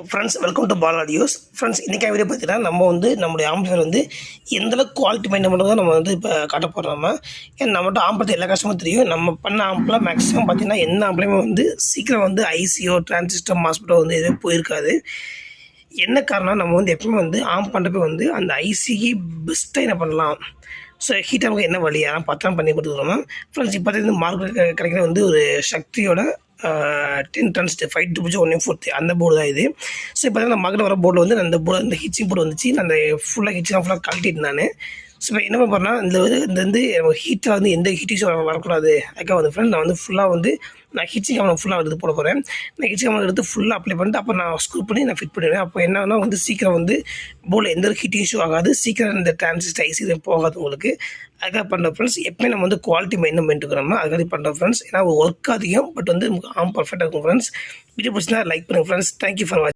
Friends welcome to Paul audios. Friends இன்றைக்கி video பார்த்தீங்கன்னா நம்ம வந்து நம்முடைய ஆம்பிளிஃபையர் வந்து எந்தளவுக்கு குவாலிட்டி மைண்ட் மட்டும் தான் நம்ம வந்து இப்போ காட்ட போடுறோம். ஏன்னா நம்மகிட்ட ஆம்பிள் எல்லா கஷ்டமும் தெரியும். நம்ம பண்ண ஆம்பிளாக மேக்ஸிமம் பார்த்தீங்கன்னா எந்த ஆம்பிளையுமே வந்து சீக்கிரம் வந்து ஐசியோ டிரான்சிஸ்டர் மாஸ்பெட்டோ வந்து எதுவும் போயிருக்காது. என்ன காரணம், நம்ம வந்து எப்பவுமே வந்து ஆம் பண்ணுறப்ப வந்து அந்த ஐசிக்கு பெஸ்ட்டாக என்ன பண்ணலாம், ஸோ ஹீட்டருக்கு என்ன வழி அதெல்லாம் பார்த்து பண்ணி கொடுத்துருக்கோம். ஃப்ரெண்ட்ஸ் இப்போ வந்து மார்க்கெட் கிடைக்கிற வந்து ஒரு சக்தியோட 10 tons 52140 அந்த போர்டு தான் இது. ஸோ இப்போ தான் மார்க்கெட் வர போர்டில் வந்து அந்த போர்டு அந்த ஹிச்சிங் போர்டு வந்துச்சு. நான் அந்த ஃபுல்லாக கழட்டிட்டு நான் ஸோ இப்போ என்ன பண்ணால் இந்த வந்து ஹீட்டில் வந்து எந்த ஹீட்டிங்ஸும் வரக்கூடாது. அதுக்காக வந்து ஃப்ரெண்ட் நான் வந்து ஃபுல்லாக வந்து நான் ஹிச்சிங் கவனம் ஃபுல்லாக எடுத்து போட போகிறேன். நான் ஹிச்சிங் கவனம் எடுத்து ஃபுல்லாக அப்ளை பண்ணிட்டு அப்போ நான் ஸ்க்ரூ பண்ணி நான் ஃபிட் பண்ணிடுவேன். அப்போ என்னன்னா வந்து சீக்கிரம் வந்து போர்டில் எந்த ஒரு ஹீட்டிங் இஷ்யூ ஆகாது, சீக்கிரம் இந்த டிரான்சிஸ்டர் ஐசி போகாது உங்களுக்கு. அதுக்காக பண்ணுற ஃப்ரெண்ட்ஸ் எப்பவுமே நம்ம வந்து குவாலிட்டி மெயின்டைன் பண்ணிட்டு நம்ம அதுக்காக பண்ணுற ஃப்ரெண்ட்ஸ். ஏன்னா ஒர்க் அதிகம் பட் வந்து நமக்கு பர்ஃபெக்டாக இருக்கும் ஃப்ரெண்ட்ஸ். வீடியோ பிடிச்சினா லைக் பண்ணுங்கள் ஃப்ரெண்ட்ஸ். தேங்க்யூ ஃபார் வாட்சிங்.